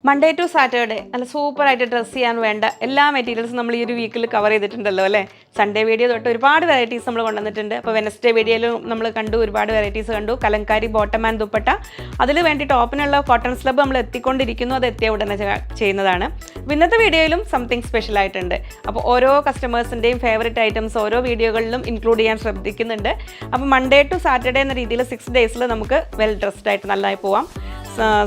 Monday to Saturday നല്ല സൂപ്പറായിട്ട് dress ചെയ്യാൻ വേണ്ട എല്ലാ മെറ്റീരിയൽസും നമ്മൾ ഈ ഒരു വീക്കിൽ കവർ ചെയ്തിട്ടുണ്ടല്ലോ അല്ലേ. സൺഡേ വീഡിയോ തൊട്ട് ഒരുപാട് വെറൈറ്റീസ് നമ്മൾ കൊണ്ടുവന്നിട്ടുണ്ട്. അപ്പോൾ വെനസ്ഡേ വീഡിയോയിലും നമ്മൾ കണ്ടു, ഒരുപാട് വെറൈറ്റീസ് കണ്ടു. കലങ്കാരി ബോട്ടം ആൻഡ് ദുപ്പട്ട, അതിൽ വേണ്ടി ടോപ്പിനുള്ള കോട്ടൺ സ്ലബ് നമ്മൾ എത്തിക്കൊണ്ടിരിക്കുന്നു. അത് എത്തിയ ഉടനെ ചെയ്യുന്നതാണ്. അപ്പോൾ ഇന്നത്തെ വീഡിയോയിലും സംതിങ് സ്പെഷ്യൽ ആയിട്ടുണ്ട്. അപ്പോൾ ഓരോ കസ്റ്റമേഴ്സിൻ്റെയും ഫേവറേറ്റ് ഐറ്റംസ് ഓരോ വീഡിയോകളിലും ഇൻക്ലൂഡ് ചെയ്യാൻ ശ്രദ്ധിക്കുന്നുണ്ട്. അപ്പോൾ മൺഡേ ടു സാറ്റർഡേ എന്ന രീതിയിൽ 6 ഡേയ്സിൽ നമുക്ക് വെൽ ഡ്രസ്ഡ് ആയിട്ട് നല്ലതായി പോവാം.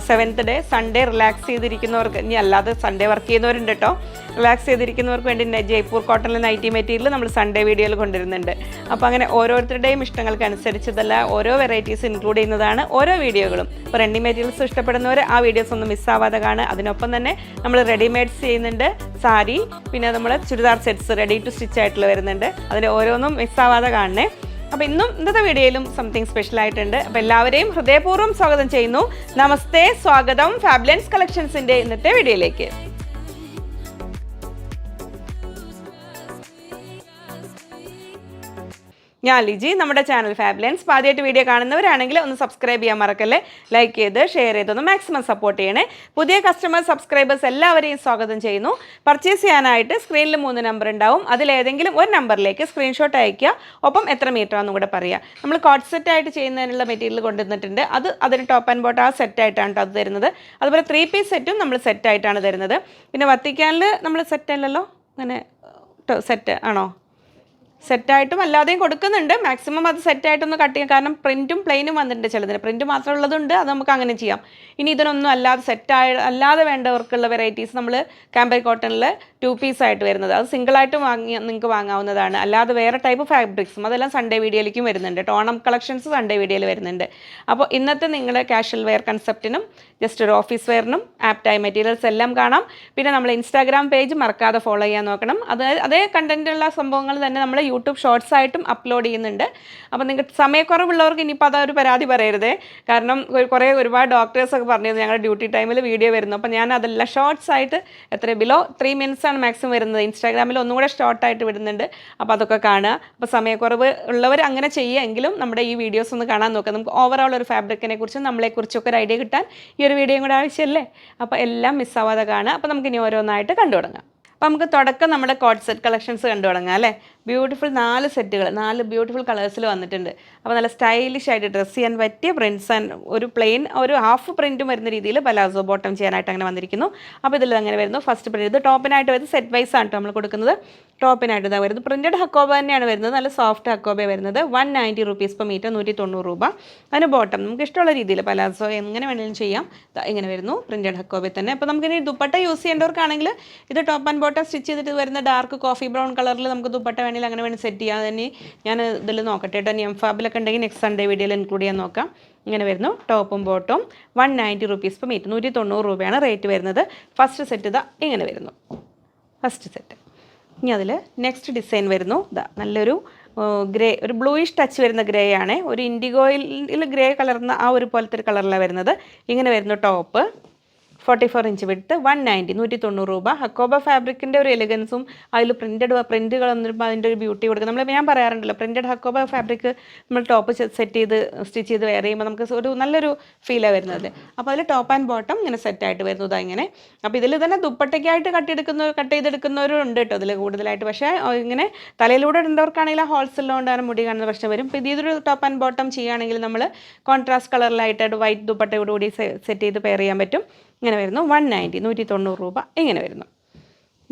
7th ഡേ സൺഡേ റിലാക്സ് ചെയ്തിരിക്കുന്നവർക്ക്, ഇനി അല്ലാതെ സൺഡേ വർക്ക് ചെയ്യുന്നവരുണ്ട് കേട്ടോ, റിലാക്സ് ചെയ്തിരിക്കുന്നവർക്ക് വേണ്ടി ജയ്പൂർ കോട്ടണിലെ നൈറ്റി മെറ്റീരിയൽ നമ്മൾ സൺഡേ വീഡിയോയിൽ കൊണ്ടുവരുന്നുണ്ട്. അപ്പോൾ അങ്ങനെ ഓരോരുത്തരുടെയും ഇഷ്ടങ്ങൾക്ക് അനുസരിച്ചതല്ല ഓരോ വെറൈറ്റീസ് ഇൻക്ലൂഡ് ചെയ്യുന്നതാണ് ഓരോ വീഡിയോകളും. ഇപ്പോൾ റെഡി മെറ്റീരിയൽസ് ഇഷ്ടപ്പെടുന്നവർ ആ വീഡിയോസ് ഒന്നും മിസ്സാവാതെ കാണുക. അതിനൊപ്പം തന്നെ നമ്മൾ റെഡിമെയ്ഡ്സ് ചെയ്യുന്നുണ്ട്, സാരി, പിന്നെ നമ്മൾ churidar sets ready to stitch ആയിട്ടുള്ള വരുന്നുണ്ട്. അതിൽ ഓരോന്നും മിസ്സാവാതെ കാണണേ. അപ്പോൾ ഇന്നത്തെ വീഡിയോയിലും സംതിങ് സ്പെഷ്യൽ ആയിട്ടുണ്ട്. അപ്പോൾ എല്ലാവരെയും ഹൃദയപൂർവ്വം സ്വാഗതം ചെയ്യുന്നു. നമസ്തേ, സ്വാഗതം ഫാബ്ലൻസ് കളക്ഷൻസിൻ്റെ ഇന്നത്തെ വീഡിയോയിലേക്ക്. ഞാൻ ലിജി, നമ്മുടെ ചാനൽ ഫാബ്ലൻസ്. ആദ്യമായിട്ട് വീഡിയോ കാണുന്നവരാണെങ്കിൽ ഒന്ന് സബ്സ്ക്രൈബ് ചെയ്യാൻ മറക്കല്ലേ. ലൈക്ക് ചെയ്ത് ഷെയർ ചെയ്തൊന്ന് മാക്സിമം സപ്പോർട്ട് ചെയ്യണേ. പുതിയ കസ്റ്റമേഴ്സ് സബ്സ്ക്രൈബേഴ്സ് എല്ലാവരെയും സ്വാഗതം ചെയ്യുന്നു. പർച്ചേസ് ചെയ്യാനായിട്ട് സ്ക്രീനിൽ 3 നമ്പർ ഉണ്ടാവും. അതിലേതെങ്കിലും ഒരു നമ്പറിലേക്ക് സ്ക്രീൻഷോട്ട് അയയ്ക്കുക. ഒപ്പം എത്ര മീറ്റർ ആണെന്നും കൂടെ പറയുക. നമ്മൾ കോട്ട് സെറ്റായിട്ട് ചെയ്യുന്നതിനുള്ള മെറ്റീരിയൽ കൊണ്ടുവന്നിട്ടുണ്ട്. അതിന് ടോപ്പ് ആൻഡ് ബോട്ടം ആ സെറ്റായിട്ടാണ് അത് തരുന്നത്. അതുപോലെ 3 പീസ് സെറ്റും നമ്മൾ സെറ്റായിട്ടാണ് തരുന്നത്. പിന്നെ വത്തിക്കാനിൽ നമ്മൾ സെറ്റല്ലല്ലോ, അങ്ങനെ സെറ്റ് ആണോ? സെറ്റായിട്ടും അല്ലാതെയും കൊടുക്കുന്നുണ്ട്. മാക്സിമം അത് സെറ്റായിട്ടൊന്ന് കട്ട് ചെയ്യാം. കാരണം പ്രിൻറ്റും പ്ലെയിനും വന്നിട്ടുണ്ട്. ചിലതിന് പ്രിൻറ്റ് മാത്രം ഉള്ളതുണ്ട്, അത് നമുക്ക് അങ്ങനെ ചെയ്യാം. ഇനി ഇതിനൊന്നും അല്ലാതെ അല്ലാതെ വേണ്ടവർക്കുള്ള വെറൈറ്റീസ് നമ്മൾ കാംബറി കോട്ടണിൽ 2 പീസ് ആയിട്ട് വരുന്നത്, അത് സിംഗിളായിട്ട് നിങ്ങൾക്ക് വാങ്ങാവുന്നതാണ്. അല്ലാതെ വേറെ ടൈപ്പ് ഫാബ്രിക്സും അതെല്ലാം സൺഡേ വീഡിയോയിലേക്കും വരുന്നുണ്ട്. ടോണം കളക്ഷൻസ് സൺഡേ വീഡിയോയിൽ വരുന്നുണ്ട്. അപ്പോൾ ഇന്നത്തെ നിങ്ങളുടെ കാഷ്വൽ വെയർ കൺസെപ്റ്റിനും ജസ്റ്റ് ഒരു ഓഫീസ് വെയറിനും ആപ്റ്റായ മെറ്റീരിയൽസ് എല്ലാം കാണാം. പിന്നെ നമ്മൾ ഇൻസ്റ്റാഗ്രാം പേജ് മറക്കാതെ ഫോളോ ചെയ്യാൻ നോക്കണം. അതേ കണ്ടൻറ്റുള്ള സംഭവങ്ങൾ തന്നെ നമ്മൾ യൂട്യൂബ് ഷോർട്സ് ആയിട്ടും അപ്ലോഡ് ചെയ്യുന്നുണ്ട്. അപ്പോൾ നിങ്ങൾക്ക് സമയക്കുറവുള്ളവർക്ക് ഇനിയിപ്പോൾ അതൊരു പരാതി പറയരുതേ. കാരണം ഒരുപാട് ഡോക്ടേഴ്സൊക്കെ പറഞ്ഞിരുന്നു ഞങ്ങളുടെ ഡ്യൂട്ടി ടൈമിൽ വീഡിയോ വരുന്നു. അപ്പോൾ ഞാൻ അതെല്ലാം ഷോർട്സ് ആയിട്ട് ബിലോ 3 മിനിറ്റ്സ് ആണ് മാക്സിമം വരുന്നത്. ഇൻസ്റ്റാഗ്രാമിൽ ഒന്നും കൂടെ ഷോർട്ടായിട്ട് വിടുന്നുണ്ട്. അപ്പോൾ അതൊക്കെ കാണുക. അപ്പോൾ സമയക്കുറവ് ഉള്ളവർ അങ്ങനെ ചെയ്യുമെങ്കിലും നമ്മുടെ ഈ വീഡിയോസ് ഒന്ന് കാണാൻ നോക്കുക. നമുക്ക് ഓവറോൾ ഒരു ഫാബ്രിക്കിനെ കുറിച്ചും നമ്മളെക്കുറിച്ചൊക്കെ ഒരു ഐഡിയ കിട്ടാൻ ഈ ഒരു വീഡിയോയും കൂടെ ആവശ്യമല്ലേ. അപ്പോൾ എല്ലാം മിസ്സാവാതെ കാണുക. അപ്പോൾ നമുക്ക് ഇനി ഓരോന്നായിട്ട് കണ്ടു തുടങ്ങാം. അപ്പോൾ നമുക്ക് തുടക്കം നമ്മുടെ കോട്ട് സെറ്റ് കളക്ഷൻസ് കണ്ടു തുടങ്ങാം അല്ലേ. ബ്യൂട്ടിഫുൾ 4 സെറ്റുകൾ 4 ബ്യൂട്ടിഫുൾ കളേഴ്സിൽ വന്നിട്ടുണ്ട്. അപ്പോൾ നല്ല സ്റ്റൈലിഷ് ആയിട്ട് ഡ്രസ്സ് ചെയ്യാൻ പറ്റിയ പ്രിൻറ്റ്സ് ആൻഡ് ഒരു പ്ലെയിൻ ഒരു ഹാഫ് പ്രിൻറ്റും വരുന്ന രീതിയിൽ പലാസോ ബോട്ടം ചെയ്യാനായിട്ട് അങ്ങനെ വന്നിരിക്കുന്നു. അപ്പോൾ ഇതിൽ അങ്ങനെ വരുന്നു. ഫസ്റ്റ് പ്രിൻറ്റ് ഇത് ടോപ്പിനായിട്ട് വരുന്നത് സെറ്റ് വൈസ് ആണ് നമ്മൾ കൊടുക്കുന്നത്. ടോപ്പിനായിട്ട് ഇതാ വരുന്നത്. പ്രിൻറ്റഡ് ഹക്കോബ തന്നെയാണ് വരുന്നത്. നല്ല സോഫ്റ്റ് ഹക്കോബ വരുന്നത്. 190 rupees per meter, 190 രൂപ. അതിന് ബോട്ടം നമുക്ക് ഇഷ്ടമുള്ള രീതിയിൽ പലാസോ എങ്ങനെ വേണമെങ്കിലും ചെയ്യാം. ഇങ്ങനെ വരുന്നു പ്രിൻറ്റഡ് ഹക്കോബ തന്നെ. അപ്പോൾ നമുക്കിനി ദുപ്പട്ട യൂസ് ചെയ്യേണ്ടവർക്കാണെങ്കിൽ ഇത് ടോപ്പ് ആൻഡ് ബോട്ടം സ്റ്റിച്ച് ചെയ്തിട്ട് വരുന്ന ഡാർക്ക് കോഫി ബ്രൗൺ കളറിൽ നമുക്ക് ദുപ്പട്ട വേണമെങ്കിൽ അങ്ങനെ വേണ്ടി സെറ്റ് ചെയ്യാൻ തന്നെ. ഞാൻ ഇതിൽ നോക്കട്ടെ കേട്ടോ. ഇനി എംഫാബിലൊക്കെ ഉണ്ടെങ്കിൽ നെക്സ്റ്റ് സൺഡേ വീഡിയോയിൽ ഇൻക്ലൂഡ് ചെയ്യാൻ നോക്കാം. ഇങ്ങനെ വരുന്നു ടോപ്പും ബോട്ടും. 190 rupees per meter, 190 രൂപയാണ് റേറ്റ് വരുന്നത്. ഫസ്റ്റ് സെറ്റ് ഇതാ ഇങ്ങനെ വരുന്നു. First set. ഇനി അതിൽ നെക്സ്റ്റ് ഡിസൈൻ വരുന്നു. ഇതാ നല്ലൊരു ഗ്രേ, ഒരു ബ്ലൂയിഷ് ടച്ച് വരുന്ന ഗ്രേ ആണ്. ഒരു ഇൻഡിഗോയിൽ ഗ്രേ കലർന്ന ആ ഒരു പോലത്തെ ഒരു കളറിലാണ് വരുന്നത്. ഇങ്ങനെ വരുന്നു ടോപ്പ്. 44 inch വിഡ്ത്ത്, 190, 190 രൂപ. ഹക്കോബ ഫാബ്രിക്കിൻ്റെ ഒരു എലിഗൻസും അതിൽ പ്രിൻറ്റുകൾ വന്നിരുമ്പോൾ അതിൻ്റെ ഒരു ബ്യൂട്ടി കൊടുക്കും. ഞാൻ പറയാറുണ്ടല്ലോ, പ്രിൻറ്റഡ് ഹക്കോബ ഫാബ്രിക് നമ്മൾ ടോപ്പ് സെറ്റ് ചെയ്ത് സ്റ്റിച്ച് ചെയ്ത് വെയർ ചെയ്യുമ്പോൾ നമുക്ക് ഒരു നല്ലൊരു ഫീലാണ് വരുന്നത്. അപ്പോൾ അതിൽ ടോപ്പ് ആൻഡ് ബോട്ടം ഇങ്ങനെ സെറ്റായിട്ട് വരുന്നത് ഇങ്ങനെ. അപ്പോൾ ഇതിൽ തന്നെ ദുപ്പട്ടയ്ക്കായിട്ട് കട്ട് ചെയ്തെടുക്കുന്നവരും ഉണ്ട് കേട്ടോ ഇതിൽ കൂടുതലായിട്ട്. പക്ഷേ ഇങ്ങനെ തലയിലൂടെ ഇടേണ്ടവർക്കാണെങ്കിൽ ആ ഹോൾസെല്ലുകൊണ്ടാണ് മുടി കാണുന്ന പ്രശ്നം വരും. ഇപ്പോൾ ഇതൊരു ടോപ്പ് ആൻഡ് ബോട്ടം ചെയ്യുകയാണെങ്കിൽ നമ്മൾ കോൺട്രാസ്റ്റ് കളറിലായിട്ട് വൈറ്റ് ദുപ്പട്ടയോടുകൂടി സെറ്റ് ചെയ്ത് പെയർ ചെയ്യാൻ പറ്റും. ഇങ്ങനെ വരുന്നു. 190, 190 രൂപ. ഇങ്ങനെ വരുന്നു.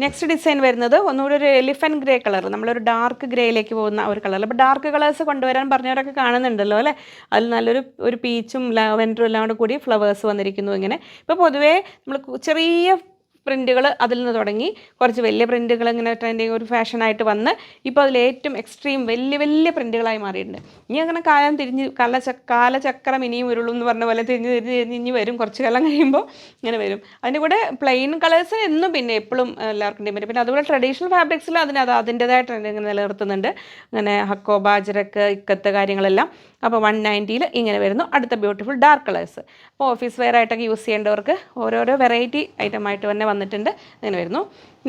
നെക്സ്റ്റ് ഡിസൈൻ വരുന്നത് ഒന്നുകൂടി ഒരു എലിഫൻറ്റ് ഗ്രേ കളർ, നമ്മളൊരു ഡാർക്ക് ഗ്രേയിലേക്ക് പോകുന്ന ഒരു കളർ. അപ്പോൾ ഡാർക്ക് കളേഴ്സ് കൊണ്ടുവരാൻ പറഞ്ഞവരൊക്കെ കാണുന്നുണ്ടല്ലോ അല്ലേ. അതിൽ നല്ലൊരു പീച്ചും ലാവൻഡറും എല്ലാം കൂടി ഫ്ലവേഴ്സ് വന്നിരിക്കുന്നു ഇങ്ങനെ. ഇപ്പോൾ പൊതുവേ നമ്മൾ ചെറിയ പ്രിൻറ്റുകൾ അതിൽ നിന്ന് തുടങ്ങി കുറച്ച് വലിയ പ്രിൻറ്റുകൾ ഇങ്ങനെ ട്രെൻഡിങ് ഒരു ഫാഷനായിട്ട് വന്ന് ഇപ്പോൾ അതിൽ ഏറ്റവും എക്സ്ട്രീം വലിയ പ്രിൻറ്റുകളായി മാറിയിട്ടുണ്ട്. ഇനി അങ്ങനെ കാലചക്രം ഇനിയും ഉരുളും എന്ന് പറഞ്ഞ പോലെ തിരിഞ്ഞ് വരും. കുറച്ച് കാലം കഴിയുമ്പോൾ ഇങ്ങനെ വരും. അതിൻ്റെ കൂടെ പ്ലെയിൻ കളേഴ്സ് എന്നും പിന്നെ എപ്പോഴും എല്ലാവർക്കും ഡിമാൻഡ്. പിന്നെ അതുപോലെ ട്രഡീഷണൽ ഫാബ്രിക്സിൽ അതിൻ്റെതായ ട്രെൻഡ് ഇങ്ങനെ നിലനിർത്തുന്നുണ്ട്. അങ്ങനെ ഹക്കോബ, അജ്രക്ക്, ഇക്കത്ത് കാര്യങ്ങളെല്ലാം. അപ്പോൾ 190 ഇങ്ങനെ വരുന്നു. അടുത്ത ബ്യൂട്ടിഫുൾ ഡാർക്ക് കളേഴ്സ്. അപ്പോൾ ഓഫീസ് വെയർ ആയിട്ടൊക്കെ യൂസ് ചെയ്യേണ്ടവർക്ക് ഓരോരോ വെറൈറ്റി ഐറ്റമായിട്ട് തന്നെ വന്നിട്ടുണ്ട്. ഇങ്ങനെ വരുന്നു.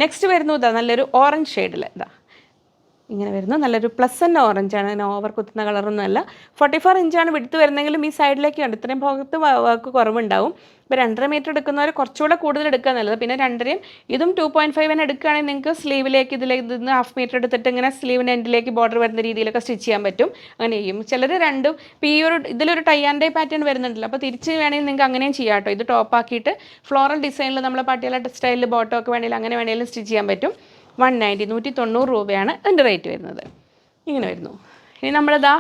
നെക്സ്റ്റ് വരുന്നു ഇതാ നല്ലൊരു ഓറഞ്ച് ഷെയ്ഡിൽ. ഇതാ ഇങ്ങനെ വരുന്നു. നല്ലൊരു പ്ലസൻറ്റ് ഓറഞ്ചാണ്, അങ്ങനെ ഓവർ കുത്തുന്ന കളറൊന്നുമല്ല. 44 ഇഞ്ചാണ് വിടുത്ത് വരുന്നെങ്കിലും ഈ സൈഡിലേക്ക് ഉണ്ട്, ഇത്രയും ഭാഗത്ത് വർക്ക് കുറവുണ്ടാവും. ഇപ്പോൾ 2.5 മീറ്റർ എടുക്കുന്നവർ കുറച്ചുകൂടെ കൂടുതൽ എടുക്കുക നല്ലത്. പിന്നെ 2.5 ഇതും 2.5 എടുക്കുകയാണെങ്കിൽ നിങ്ങൾക്ക് സ്ലീവിലേക്ക് ഇതിന്ന് 1/2 മീറ്റർ എടുത്തിട്ട് ഇങ്ങനെ സ്ലീവിൻ്റെ എൻഡിലേക്ക് ബോർഡർ വരുന്ന രീതിയിലൊക്കെ സ്റ്റിച്ച് ചെയ്യാൻ പറ്റും. അങ്ങനെ ചെയ്യും ചിലർ. രണ്ടും ഇപ്പോൾ ഈ ഒരു ഇതിലൊരു ടൈ ആൻഡ് ഡൈ പാറ്റേൺ വരുന്നുണ്ടല്ലോ, അപ്പോൾ തിരിച്ച് വേണമെങ്കിൽ നിങ്ങൾക്ക് അങ്ങനെയും ചെയ്യാം കേട്ടോ. ഇത് ടോപ്പാക്കിയിട്ട് ഫ്ലോറൽ ഡിസൈനിൽ നമ്മളെ പാട്ടിയാല സ്റ്റൈലിൽ ബോട്ടോ ഒക്കെ വേണമെങ്കിൽ അങ്ങനെ വേണമെങ്കിലും സ്റ്റിച്ച് ചെയ്യാൻ പറ്റും. 190 190 രൂപയാണ് അതിൻ്റെ റേറ്റ് വരുന്നത്. ഇങ്ങനെ വരുന്നു. ഇനി നമ്മളിതാ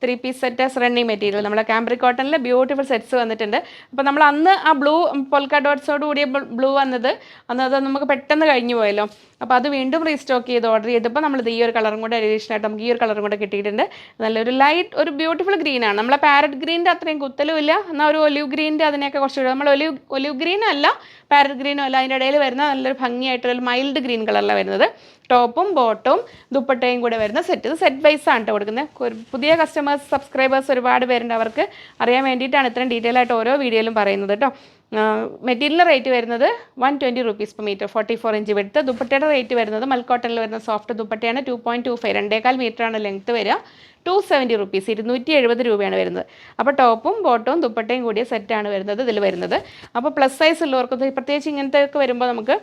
3 പീസ് സെറ്റ് റണ്ണിങ് മെറ്റീരിയൽ നമ്മളെ കാംബ്രിക് കോട്ടണിൽ ബ്യൂട്ടിഫുൾ സെറ്റ്സ് വന്നിട്ടുണ്ട്. അപ്പോൾ നമ്മൾ അന്ന് ആ ബ്ലൂ പൊൽക്ക ഡോട്ട്സോട് കൂടിയ ബ്ലൂ വന്നത് അത് നമുക്ക് പെട്ടെന്ന് കഴിഞ്ഞു പോയല്ലോ. അപ്പോൾ അത് വീണ്ടും റീസ്റ്റോക്ക് ചെയ്ത് ഓർഡർ ചെയ്തപ്പോൾ നമ്മളിത് ഈ ഒരു കളറും കൂടെ അഡീഷണലായിട്ട് നമുക്ക് ഈ ഒരു കളറും കൂടെ കിട്ടിയിട്ടുണ്ട്. നല്ലൊരു ലൈറ്റ് ഒരു ബ്യൂട്ടിഫുൾ ഗ്രീനാണ്. നമ്മളെ പാരറ്റ് ഗ്രീനിൻ്റെ അത്രയും കുത്തലും ഇല്ല, എന്നാൽ ഒരു ഒലിവ് ഗ്രീനിൻ്റെ അതിനെയൊക്കെ കുറച്ചുകൂടെ നമ്മൾ ഒലിവ് ഗ്രീൻ അല്ല പാരറ്റ് ഗ്രീനും അല്ല, അതിൻ്റെ ഇടയിൽ വരുന്ന നല്ലൊരു ഭംഗിയായിട്ടൊരു മൈൽഡ് ഗ്രീൻ കളറിലാണ് വരുന്നത്. ടോപ്പും ബോട്ടും ദുപ്പട്ടയും കൂടെ വരുന്ന സെറ്റ്. ഇത് സെറ്റ് വൈസ് ആണ് കൊടുക്കുന്നത്. പുതിയ കസ്റ്റമേഴ്സ് സബ്സ്ക്രൈബേഴ്സ് ഒരുപാട് പേരുണ്ട്, അവർക്ക് അറിയാൻ വേണ്ടിയിട്ടാണ് ഇത്രയും ഡീറ്റെയിൽ ആയിട്ട് ഓരോ വീഡിയോയിലും പറയുന്നത് കേട്ടോ. മെറ്റീരിയൽ റേറ്റ് വരുന്നത് 120 റുപ്പീസ് per മീറ്റർ, 44 ഇഞ്ച് വിടുത്ത്. ദുപ്പട്ടയുടെ റേറ്റ് വരുന്നത് മൽക്കോട്ടണിൽ വരുന്ന സോഫ്റ്റ് ദുപ്പട്ടയാണ്. 2.25 2.25 മീറ്ററാണ് ലെങ്ത്ത് വരിക. 270 റുപ്പീസ് 270 രൂപയാണ് വരുന്നത്. അപ്പോൾ ടോപ്പും ബോട്ടവും ദുപ്പട്ടയും കൂടിയ സെറ്റാണ് വരുന്നത് ഇതിൽ വരുന്നത്. അപ്പോൾ പ്ലസ് സൈസ് ഉള്ളവർക്ക് പ്രത്യേകിച്ച് ഇങ്ങനത്തെ ഒക്കെ വരുമ്പോൾ നമുക്ക്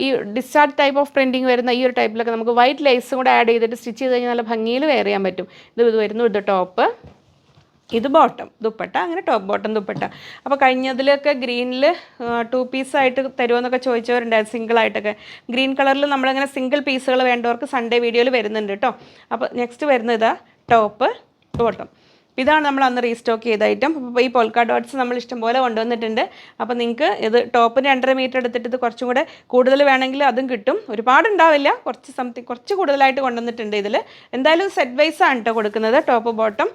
ഈ ഡിസ്ചാർജ് ടൈപ്പ് ഓഫ് പ്രിൻറ്റിങ് വരുന്ന ഈ ഒരു ടൈപ്പിലൊക്കെ നമുക്ക് വൈറ്റ് ലേസും കൂടെ ആഡ് ചെയ്തിട്ട് സ്റ്റിച്ച് ചെയ്ത് കഴിഞ്ഞാൽ നല്ല ഭംഗിയിൽ വെയർ ചെയ്യാൻ പറ്റും. ഇത് വരുന്നു, ഇത് ടോപ്പ്, ഇത് ബോട്ടം ദുപ്പട്ട, അങ്ങനെ ടോപ്പ് ബോട്ടം ദുപ്പട്ട. അപ്പോൾ കഴിഞ്ഞതിലൊക്കെ ഗ്രീനിൽ 2 പീസായിട്ട് തരുമോയെന്നൊക്കെ ചോദിച്ചവരുണ്ടായിരുന്നു, സിംഗിളായിട്ടൊക്കെ. ഗ്രീൻ കളറിൽ നമ്മളിങ്ങനെ സിംഗിൾ പീസുകൾ വേണ്ടവർക്ക് സൺഡേ വീഡിയോയിൽ വരുന്നുണ്ട് കേട്ടോ. അപ്പോൾ നെക്സ്റ്റ് വരുന്നത് ഇതാ ടോപ്പ് ബോട്ടം. ഇതാണ് നമ്മൾ അന്ന് റീസ്റ്റോക്ക് ചെയ്ത ഐറ്റം. അപ്പോൾ ഈ പോൾക്ക ഡോട്ട്സ് നമ്മൾ ഇഷ്ടംപോലെ കൊണ്ടുവന്നിട്ടുണ്ട്. അപ്പോൾ നിങ്ങൾക്ക് ഇത് ടോപ്പിന് 2.5 മീറ്റർ എടുത്തിട്ട് ഇത് കുറച്ചും കൂടെ കൂടുതൽ വേണമെങ്കിൽ അതും കിട്ടും. ഒരുപാട് ഉണ്ടാവില്ല, കുറച്ച് കൂടുതലായിട്ട് കൊണ്ടുവന്നിട്ടുണ്ട് ഇതിൽ. എന്തായാലും സെറ്റ് വൈസ് ആണ് കേട്ടോ കൊടുക്കുന്നത്. ടോപ്പ് ബോട്ടം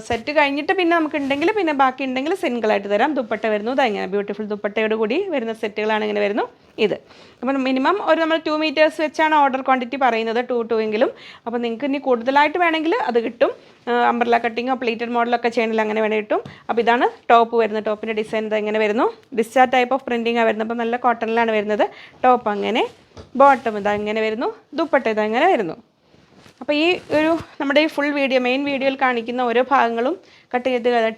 സെറ്റ് കഴിഞ്ഞിട്ട് പിന്നെ നമുക്ക് ഉണ്ടെങ്കിൽ പിന്നെ ബാക്കി ഉണ്ടെങ്കിൽ സിംഗിളായിട്ട് തരാം. ദുപ്പട്ട വരുന്നു ഇങ്ങനെ ബ്യൂട്ടിഫുൾ ദുപ്പട്ടയോട് കൂടി വരുന്ന സെറ്റുകളാണ് ഇങ്ങനെ വരുന്നു ഇത്. അപ്പം മിനിമം ഒരു നമ്മൾ 2 മീറ്റേഴ്സ് വെച്ചാണ് ഓർഡർ ക്വാണ്ടിറ്റി പറയുന്നത്, 2 എങ്കിലും. അപ്പോൾ നിങ്ങൾക്ക് ഇനി കൂടുതലായിട്ട് വേണമെങ്കിൽ അത് കിട്ടും. അംബ്രല കട്ടിങ്ങോ പ്ലീറ്റഡ് മോഡലൊക്കെ ചെയ്യണമെങ്കിൽ അങ്ങനെ വേണേൽ കിട്ടും. അപ്പോൾ ഇതാണ് ടോപ്പ് വരുന്നത്. ടോപ്പിൻ്റെ ഡിസൈൻ ഇത് എങ്ങനെ വരുന്നു, ഡിസ്ചാർജ് ടൈപ്പ് ഓഫ് പ്രിൻറ്റിംഗ് വരുന്നത്. അപ്പോൾ നല്ല കോട്ടണിലാണ് വരുന്നത്. ടോപ്പ് അങ്ങനെ, ബോട്ടം ഇതാ ഇങ്ങനെ വരുന്നു, ദുപ്പട്ട ഇതാ ഇങ്ങനെ വരുന്നു. അപ്പോൾ ഈ ഒരു നമ്മുടെ ഈ ഫുൾ വീഡിയോ മെയിൻ വീഡിയോയിൽ കാണിക്കുന്ന ഓരോ ഭാഗങ്ങളും കട്ട്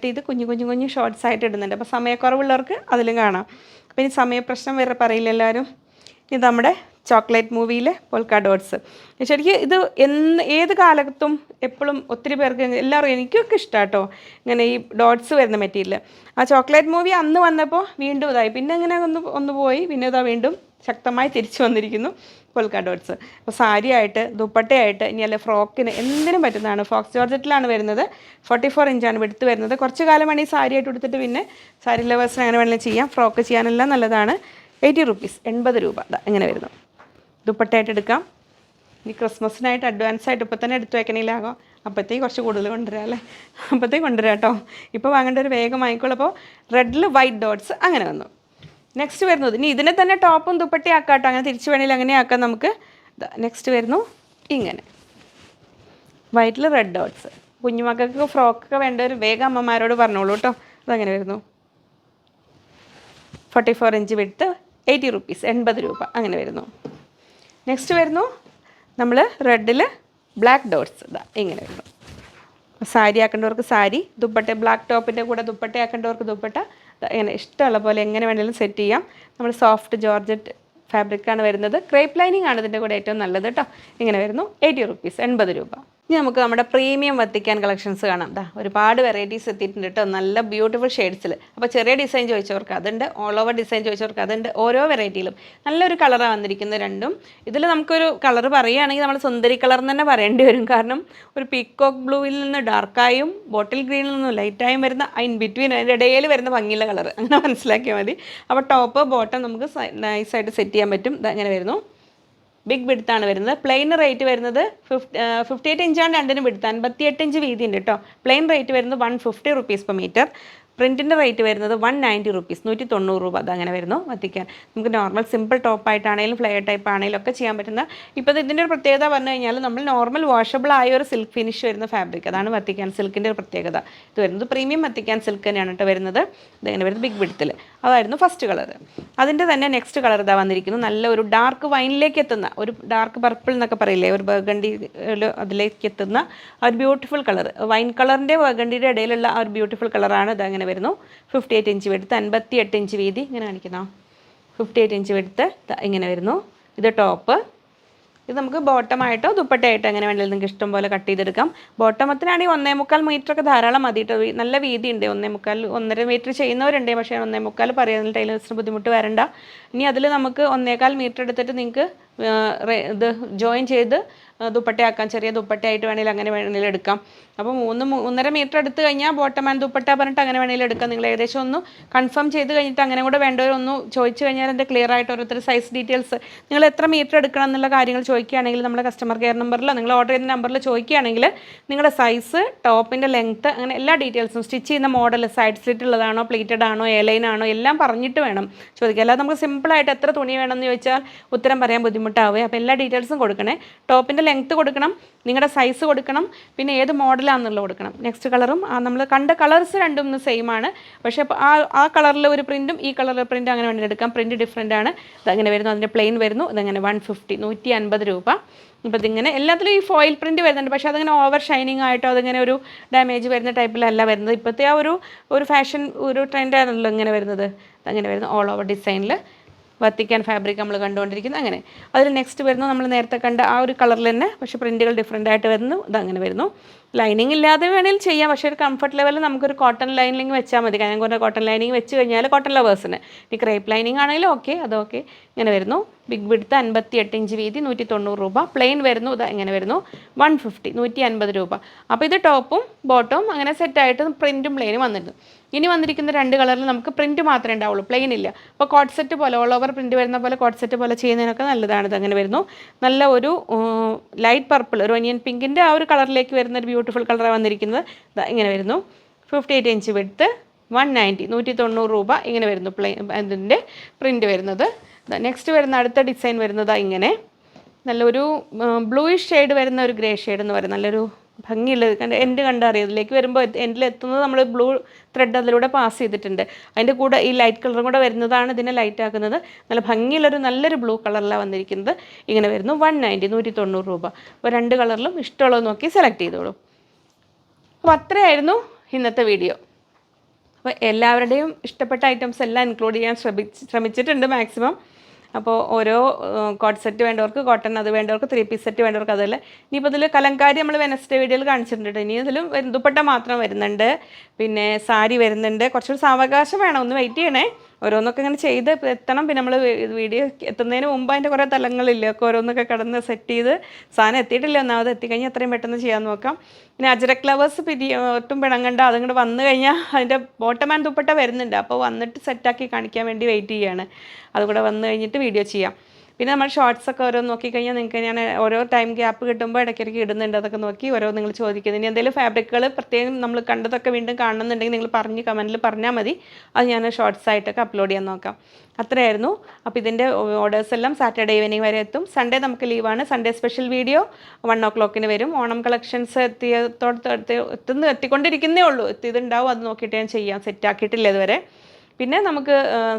ചെയ്ത് കുഞ്ഞു ഷോർട്സ് ആയിട്ട് ഇടുന്നുണ്ട്. അപ്പോൾ സമയക്കുറവുള്ളവർക്ക് അതിലും കാണാം. അപ്പോൾ ഇനി സമയപ്രശ്നം വേറെ പറയില്ല എല്ലാവരും. ഇത് നമ്മുടെ ചോക്ലേറ്റ് മൂവിയിലെ പോൾക്ക ഡോട്ട്സ്. ശരിക്കും ഇത് ഏത് കാലത്തും എപ്പോഴും ഒത്തിരി പേർക്ക് എല്ലാവരും എനിക്കൊക്കെ ഇഷ്ടമാണ് കേട്ടോ ഇങ്ങനെ ഈ ഡോട്ട്സ് വരുന്ന മെറ്റീരിയൽ. ആ ചോക്ലേറ്റ് മൂവി അന്ന് വന്നപ്പോൾ വീണ്ടും ഇതായി, പിന്നെ ഇങ്ങനെ ഒന്ന് പോയി, പിന്നെ ഇതാ വീണ്ടും ശക്തമായി തിരിച്ചു വന്നിരിക്കുന്നു പോൾക്ക ഡോട്ട്സ്. അപ്പോൾ സാരി ആയിട്ട് ദുപ്പട്ടയായിട്ട് ഇനി അല്ലെ ഫ്രോക്കിന് എന്തിനും പറ്റുന്നതാണ്. ഫോക്സ് ജോർജറ്റിലാണ് വരുന്നത്. 44 ഇഞ്ചാണ് വിടുത്ത് വരുന്നത്. കുറച്ച് കാലം വേണമെങ്കിൽ സാരി ആയിട്ട് എടുത്തിട്ട് പിന്നെ സാരി ലവേഴ്സിന് അങ്ങനെ വേണമെങ്കിലും ചെയ്യാം. ഫ്രോക്ക് ചെയ്യാനെല്ലാം നല്ലതാണ്. 80 റുപ്പീസ് 80 രൂപ ഇങ്ങനെ വരുന്നു. ദുപ്പട്ടയായിട്ട് എടുക്കാം. ഇനി ക്രിസ്മസിനായിട്ട് അഡ്വാൻസ് ആയിട്ട് ഇപ്പോൾ തന്നെ എടുത്തു വയ്ക്കണില്ലാകും. അപ്പോഴത്തേക്ക് കുറച്ച് കൂടുതൽ കൊണ്ടുവരാം അല്ലേ, അപ്പോഴത്തേക്ക് കൊണ്ടുവരാം കേട്ടോ. ഇപ്പോൾ വാങ്ങേണ്ട ഒരു വേഗം വാങ്ങിക്കോളൂ. അപ്പോൾ റെഡിൽ വൈറ്റ് ഡോട്ട്സ് അങ്ങനെ വന്നു. നെക്സ്റ്റ് വരുന്നത് ഇനി ഇതിനെ തന്നെ ടോപ്പും ദുപ്പട്ടയും ആക്കാം കേട്ടോ, അങ്ങനെ തിരിച്ചു വേണമെങ്കിൽ അങ്ങനെ ആക്കാം നമുക്ക്. നെക്സ്റ്റ് വരുന്നു ഇങ്ങനെ വൈറ്റിൽ റെഡ് ഡോട്ട്സ്. കുഞ്ഞുമക്കൾക്ക് ഫ്രോക്കൊക്കെ വേണ്ടവർ വേഗം അമ്മമാരോട് പറഞ്ഞോളൂ കേട്ടോ. അതങ്ങനെ വരുന്നു. 44 ഇഞ്ച് വിടുത്ത് 80 റുപ്പീസ് 80 രൂപ അങ്ങനെ വരുന്നു. നെക്സ്റ്റ് വരുന്നു നമ്മൾ റെഡിൽ ബ്ലാക്ക് ഡോട്ട്സ് ഇങ്ങനെ വരുന്നു. സാരി ആക്കേണ്ടവർക്ക് സാരി, ദുപ്പട്ട ബ്ലാക്ക് ടോപ്പിൻ്റെ കൂടെ ദുപ്പട്ട ആക്കേണ്ടവർക്ക് ദുപ്പട്ട. ഇങ്ങനെ ഇഷ്ടമുള്ള പോലെ എങ്ങനെ വേണമെങ്കിലും സെറ്റ് ചെയ്യാം. നമ്മൾ സോഫ്റ്റ് ജോർജറ്റ് ഫാബ്രിക്കാണ് വരുന്നത്. ക്രേപ്പ് ലൈനിങ് ആണ് ഇതിൻ്റെ കൂടെ ഏറ്റവും നല്ലത് കേട്ടോ. ഇങ്ങനെ വരുന്നു 80 റുപ്പീസ് 80 രൂപ. ഇനി നമുക്ക് നമ്മുടെ പ്രീമിയം വത്തിക്കാൻ കളക്ഷൻസ് കാണാം. ഒരുപാട് വെറൈറ്റീസ് എത്തിയിട്ടുണ്ട് കേട്ടോ, നല്ല ബ്യൂട്ടിഫുൾ ഷെയ്ഡ്സിൽ. അപ്പോൾ ചെറിയ ഡിസൈൻ ചോദിച്ചവർക്ക് അതുണ്ട്, ഓൾ ഓവർ ഡിസൈൻ ചോദിച്ചവർക്ക് അതുണ്ട്. ഓരോ വെറൈറ്റിയിലും നല്ലൊരു കളറാണ് വന്നിരിക്കുന്നത് രണ്ടും. ഇതിൽ നമുക്കൊരു കളർ പറയുകയാണെങ്കിൽ നമ്മൾ സുന്ദരി കളർ എന്ന് തന്നെ പറയേണ്ടി വരും. കാരണം ഒരു പീക്കോക്ക് ബ്ലൂവിൽ നിന്ന് ഡാർക്കായും ബോട്ടിൽ ഗ്രീനിൽ നിന്നും ലൈറ്റായും വരുന്ന ഇൻ ബിറ്റ്വീൻ അതിൻ്റെ ഇടയിൽ വരുന്ന ഭംഗിയുള്ള കളർ അങ്ങനെ മനസ്സിലാക്കിയാൽ മതി. അപ്പോൾ ടോപ്പ് ബോട്ടം നമുക്ക് നൈസായിട്ട് സെറ്റ് ചെയ്യാൻ പറ്റും. അങ്ങനെ വരുന്നു. ബിഗ് വിഡ്ത്താണ് വരുന്നത്. പ്ലെയിൻ റേറ്റ് വരുന്നത് 58 ഇഞ്ചാണ് രണ്ടിനും വിഡ്ത്ത്. 58 ഇഞ്ച് വീതി ഉണ്ട് കേട്ടോ. പ്ലെയിൻ റേറ്റ് വരുന്നത് 150 റുപ്പീസ് per മീറ്റർ. പ്രിൻറ്റിൻ്റെ റേറ്റ് വരുന്നത് 190 റുപ്പീസ് 190 രൂപ അതങ്ങനെ വരുന്നു വത്തിക്കാൻ. നമുക്ക് നോർമൽ സിമ്പിൾ ടോപ്പായിട്ടാണെങ്കിലും ഫ്ലെയർ ടൈപ്പ് ആണെങ്കിലും ഒക്കെ ചെയ്യാൻ പറ്റുന്ന. ഇപ്പോൾ ഇതിൻ്റെ ഒരു പ്രത്യേകത പറഞ്ഞു കഴിഞ്ഞാൽ നമ്മൾ നോർമൽ വാഷബിൾ ആയ ഒരു സിൽക്ക് ഫിനിഷ് വരുന്ന ഫാബ്രിക്, അതാണ് വത്തിക്കാൻ സിൽക്കിൻ്റെ ഒരു പ്രത്യേകത. ഇത് വരുന്നത് പ്രീമിയം വത്തിക്കാൻ സിൽക്ക് തന്നെയാണ് കേട്ടോ വരുന്നത്. ഇതങ്ങനെ വരുന്നത് ബിഗ് വിഡ്ത്തിൽ. അതായിരുന്നു ഫസ്റ്റ് കളർ. അതിൻ്റെ തന്നെ നെക്സ്റ്റ് കളർ ഇതാ വന്നിരിക്കുന്നു. നല്ല ഒരു ഡാർക്ക് വൈനിലേക്ക് എത്തുന്ന, ഒരു ഡാർക്ക് പർപ്പിൾ എന്നൊക്കെ പറയില്ലേ, ഒരു ബർഗണ്ടി അതിലേക്ക് എത്തുന്ന ആ ഒരു ബ്യൂട്ടിഫുൾ കളർ, വൈൻ കളറിൻ്റെ ബർഗണ്ടിയുടെ ഇടയിലുള്ള ആ ഒരു ബ്യൂട്ടിഫുൾ കളറാണ്. ഇത് അങ്ങനെ വരുന്നു. 58 ഇഞ്ച് വെടുത്ത്, 58 ഇഞ്ച് വീതി. ഇങ്ങനെ കാണിക്കുന്നോ, 58 ഇഞ്ച് വെടുത്ത് ഇങ്ങനെ വരുന്നു. ഇത് ടോപ്പ്. ഇത് നമുക്ക് ബോട്ടമായിട്ടോ ദുപ്പട്ടയായിട്ടോ എങ്ങനെ വേണമെങ്കിലും നിങ്ങൾക്ക് ഇഷ്ടം പോലെ കട്ട് ചെയ്തെടുക്കാം. ബോട്ടമത്തിനാണെങ്കിൽ 1.25 മീറ്ററൊക്കെ ധാരാളം മതി കേട്ടോ. നല്ല വീതി ഉണ്ട്. 1.25 1.5 മീറ്റർ ചെയ്യുന്നവരുണ്ട്. പക്ഷേ 1.25 പറയുന്ന ടൈലേഴ്സിന് ബുദ്ധിമുട്ട് വരണ്ട. ഇനി അതിൽ നമുക്ക് 1.25 മീറ്റർ എടുത്തിട്ട് നിങ്ങൾക്ക് ഇത് ജോയിൻ ചെയ്ത് ദുപ്പട്ടയാക്കാം. ചെറിയ ദുപ്പട്ടയായിട്ട് വേണമെങ്കിൽ അങ്ങനെ വേണമെങ്കിലും എടുക്കാം. അപ്പോൾ 3.5 മീറ്റർ എടുത്ത് കഴിഞ്ഞാൽ ബോട്ടം ആൻഡ് ദുപ്പട്ട പറഞ്ഞിട്ട് അങ്ങനെ വേണമെങ്കിലും എടുക്കാം. നിങ്ങൾ ഏകദേശം ഒന്ന് കൺഫേം ചെയ്ത് കഴിഞ്ഞിട്ട് അങ്ങനെ കൂടെ വേണ്ടവരൊന്ന് ചോദിച്ചു കഴിഞ്ഞാൽ എൻ്റെ ക്ലിയർ ആയിട്ട് ഓരോരുത്തർ സൈസ് ഡീറ്റെയിൽസ് നിങ്ങൾ എത്ര മീറ്റർ എടുക്കണം എന്നുള്ള കാര്യങ്ങൾ ചോദിക്കുകയാണെങ്കിൽ നമ്മുടെ കസ്റ്റമർ കെയർ നമ്പറിൽ നിങ്ങൾ ഓർഡർ ചെയ്യുന്ന നമ്പറിൽ ചോദിക്കുകയാണെങ്കിൽ നിങ്ങളുടെ സൈസ്, ടോപ്പിൻ്റെ ലെങ്ത്ത്, അങ്ങനെ എല്ലാ ഡീറ്റെയിൽസും, സ്റ്റിച്ച് ചെയ്യുന്ന മോഡൽ, സൈഡ് സ്ലിറ്റ് ഉള്ളതാണോ, പ്ലീറ്റഡ് ആണോ, എയർലൈൻ ആണോ, എല്ലാം പറഞ്ഞിട്ട് വേണം ചോദിക്കുക. അല്ലാതെ നമുക്ക് സിമ്പിളായിട്ട് എത്ര തുണി വേണമെന്ന് ചോദിച്ചാൽ ഉത്തരം പറയാൻ ബുദ്ധിമുട്ടാവുക. അപ്പോൾ എല്ലാ ഡീറ്റെയിൽസും കൊടുക്കണേ. ടോപ്പിൻ്റെ ലെങ്ത്ത് കൊടുക്കണം, നിങ്ങളുടെ സൈസ് കൊടുക്കണം, പിന്നെ ഏത് മോഡലാണെന്നുള്ളത് കൊടുക്കണം. നെക്സ്റ്റ് കളറും നമ്മൾ കണ്ട കളേഴ്സ് രണ്ടും സെയിം ആണ്. പക്ഷേ ആ കളറിൽ ഒരു പ്രിൻറ്റും ഈ കളറിൽ പ്രിൻറ്റ് അങ്ങനെ വേണ്ടി എടുക്കാം. പ്രിൻറ്റ് ഡിഫറെൻ്റ് ആണ്. ഇതങ്ങനെ വരുന്നു. അതിൻ്റെ പ്ലെയിൻ വരുന്നു. ഇതങ്ങനെ 150 150 രൂപ. അപ്പോൾ ഇതിങ്ങനെ എല്ലാത്തിലും ഈ ഫോയിൽ പ്രിൻറ്റ് വരുന്നുണ്ട്. പക്ഷേ അതിങ്ങനെ ഓവർ ഷൈനിങ് ആയിട്ടോ അതിങ്ങനെ ഒരു ഡാമേജ് വരുന്ന ടൈപ്പിലല്ല വരുന്നത്. ഇപ്പോഴത്തെ ആ ഒരു ഫാഷൻ ഒരു ട്രെൻഡാണല്ലോ ഇങ്ങനെ വരുന്നത്. അതങ്ങനെ വരുന്നു. ഓൾ ഓവർ ഡിസൈനിൽ വത്തിക്കാൻ ഫാബ്രിക് നമ്മൾ കണ്ടുകൊണ്ടിരിക്കുന്നത്. അങ്ങനെ അതിൽ നെക്സ്റ്റ് വരുന്നു നമ്മൾ നേരത്തെ കണ്ട ആ ഒരു കളറിൽ തന്നെ, പക്ഷേ പ്രിൻറ്റുകൾ ഡിഫറെൻ്റ് ആയിട്ട് വരുന്നു. ഇതങ്ങനെ വരുന്നു. ലൈനിങ് ഇല്ലാതെ വേണമെങ്കിൽ ചെയ്യാം. പക്ഷേ ഒരു കംഫർട്ട് ലെവലിൽ നമുക്കൊരു കോട്ടൺ ലൈനിങ് വെച്ചാൽ മതി. കാരണം കുറേ കോട്ടൺ ലൈനിങ് വെച്ച് കഴിഞ്ഞാൽ കോട്ടൺ ലവേഴ്സിന്. ഈ ക്രേപ്പ് ലൈനിങ് ആണെങ്കിലും ഓക്കെ, അതൊക്കെ. ഇങ്ങനെ വരുന്നു. ബിഗ് വിഡ്ത്ത് 58 ഇഞ്ച് വീതി, 190 രൂപ. പ്ലെയിൻ വരുന്നു. ഇത് ഇങ്ങനെ വരുന്നു. 150 150 രൂപ. അപ്പോൾ ഇത് ടോപ്പും ബോട്ടവും അങ്ങനെ സെറ്റായിട്ട് പ്രിൻറ്റും പ്ലെയിനും വന്നിരുന്നു. ഇനി വന്നിരിക്കുന്ന 2 കളറിൽ നമുക്ക് പ്രിൻറ്റ് മാത്രമേ ഉണ്ടാവുള്ളൂ, പ്ലെയിൻ ഇല്ല. അപ്പോൾ കോട്ട് സെറ്റ് പോലെ ഓൾ ഓവർ പ്രിൻറ്റ് വരുന്ന പോലെ കോട്ട് സെറ്റ് പോലെ ചെയ്യുന്നതിനൊക്കെ നല്ലതാണ്. ഇത് അങ്ങനെ വരുന്നു. നല്ല ഒരു ലൈറ്റ് പർപ്പിൾ, ഒരു ഒനിയൻ പിങ്കിൻ്റെ ആ ഒരു കളറിലേക്ക് വരുന്ന ഒരു ബ്യൂട്ടിഫുൾ കളറാണ് വന്നിരിക്കുന്നത്. ഇങ്ങനെ വരുന്നു. 58 ഇഞ്ച് വിഡ്ത്ത്, 190 190 രൂപ. ഇങ്ങനെ വരുന്നു പ്ലെയിൻ അതിൻ്റെ പ്രിൻറ്റ് വരുന്നത്. നെക്സ്റ്റ് വരുന്ന അടുത്ത ഡിസൈൻ വരുന്നത് ഇങ്ങനെ നല്ലൊരു ബ്ലൂയിഷ് ഷെയ്ഡ് വരുന്ന ഒരു ഗ്രേ ഷെയ്ഡ് എന്ന് പറയുന്നത് നല്ലൊരു ഭംഗിയുള്ളത് എൻ്റെ കണ്ടറിയാം. ഇതിലേക്ക് വരുമ്പോൾ എത്തുന്നത് നമ്മൾ ബ്ലൂ ത്രെഡ് അതിലൂടെ പാസ് ചെയ്തിട്ടുണ്ട്. അതിൻ്റെ കൂടെ ഈ ലൈറ്റ് കളറും കൂടെ വരുന്നതാണ് ഇതിനെ ലൈറ്റ് ആക്കുന്നത്. നല്ല ഭംഗിയുള്ളൊരു നല്ലൊരു ബ്ലൂ കളറിലാണ് വന്നിരിക്കുന്നത്. ഇങ്ങനെ വരുന്നു. 190 190 രൂപ. അപ്പോൾ 2 കളറിലും ഇഷ്ടമുള്ളത് നോക്കി സെലക്ട് ചെയ്തോളൂ. അപ്പോൾ അത്രയായിരുന്നു ഇന്നത്തെ വീഡിയോ. അപ്പോൾ എല്ലാവരുടെയും ഇഷ്ടപ്പെട്ട ഐറ്റംസ് എല്ലാം ഇൻക്ലൂഡ് ചെയ്യാൻ ശ്രമിച്ചിട്ടുണ്ട് മാക്സിമം. അപ്പോൾ ഓരോ കോട്ട് സെറ്റ് വേണ്ടവർക്ക് കോട്ടൺ, അത് വേണ്ടവർക്ക് 3 പീസ് സെറ്റ് വേണ്ടവർക്ക് അതല്ല. ഇനിയിപ്പോൾ ഇതിൽ കലങ്കാരി നമ്മൾ വെനസ്ഡേ വീഡിയോയിൽ കാണിച്ചിട്ടുണ്ട്. ഇനി ഇതിലും ദുപ്പട്ട മാത്രം വരുന്നുണ്ട്, പിന്നെ സാരി വരുന്നുണ്ട്. കുറച്ചുകൂടി സാവകാശം വേണം, ഒന്ന് വെയിറ്റ് ചെയ്യണേ. ഓരോന്നൊക്കെ ഇങ്ങനെ ചെയ്ത് എത്തണം. പിന്നെ നമ്മൾ വീഡിയോ എത്തുന്നതിന് മുമ്പ് അതിൻ്റെ കുറേ തലങ്ങളില്ലേ, ഒക്കെ ഓരോന്നൊക്കെ കടന്ന് സെറ്റ് ചെയ്ത് സാധനം എത്തിയിട്ടില്ല. ഒന്നാമത് എത്തിക്കഴിഞ്ഞാൽ എത്രയും പെട്ടെന്ന് ചെയ്യാൻ നോക്കാം. പിന്നെ അജ്രക് ലവേഴ്സ് ഒട്ടും പിണങ്ങണ്ട. അതിങ്ങോട്ട് വന്നു കഴിഞ്ഞാൽ അതിൻ്റെ ബോട്ടം ആൻഡ് ദുപ്പട്ട വരുന്നുണ്ട്. അപ്പോൾ വന്നിട്ട് സെറ്റാക്കി കാണിക്കാൻ വേണ്ടി വെയിറ്റ് ചെയ്യുകയാണ്. അതുകൂടെ വന്നു കഴിഞ്ഞിട്ട് വീഡിയോ ചെയ്യാം. പിന്നെ നമ്മൾ ഷോർട്സൊക്കെ ഓരോ നോക്കിക്കഴിഞ്ഞാൽ നിങ്ങൾക്ക് ഞാൻ ഓരോ ടൈം ഗ്യാപ്പ് കിട്ടുമ്പോൾ ഇടയ്ക്കിടയ്ക്ക് ഇടുന്നുണ്ട്. അതൊക്കെ നോക്കി ഓരോ നിങ്ങൾ ചോദിക്കുന്നത്. ഇനി എന്തെങ്കിലും ഫാബ്രിക്കുകൾ പ്രത്യേകം നമ്മൾ കണ്ടതൊക്കെ വീണ്ടും കാണുന്നുണ്ടെങ്കിൽ നിങ്ങൾ കമൻറ്റിൽ പറഞ്ഞാൽ മതി. അത് ഞാൻ ഷോർട്സ് ആയിട്ടൊക്കെ അപ്ലോഡ് ചെയ്യാൻ നോക്കാം. അത്രയായിരുന്നു. അപ്പോൾ ഇതിൻ്റെ ഓർഡേഴ്സ് എല്ലാം സാറ്റർഡേ ഈവനിങ് വരെ എത്തും. സൺഡേ നമുക്ക് ലീവാണ്. സൺഡേ സ്പെഷ്യൽ വീഡിയോ 1 o'clock വരും. ഓണം കളക്ഷൻസ് എത്തിക്കൊണ്ടിരിക്കുന്നേ ഉള്ളൂ. എത്തിയതുണ്ടാവും. അത് നോക്കിയിട്ട് ഞാൻ ചെയ്യാം. സെറ്റാക്കിയിട്ടില്ല ഇതുവരെ. പിന്നെ നമുക്ക്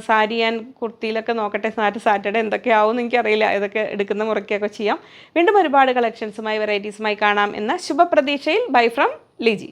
സാരി ആൻഡ് കുർത്തിയിലൊക്കെ നോക്കട്ടെ. സാറ്റർഡേ എന്തൊക്കെയാവും എനിക്കറിയില്ല. ഇതൊക്കെ എടുക്കുന്ന മുറയ്ക്കൊക്കെ ചെയ്യാം. വീണ്ടും ഒരുപാട് കളക്ഷൻസുമായി വെറൈറ്റീസുമായി കാണാം എന്ന ശുഭപ്രതീക്ഷയിൽ ബൈ ഫ്രം ലിജി.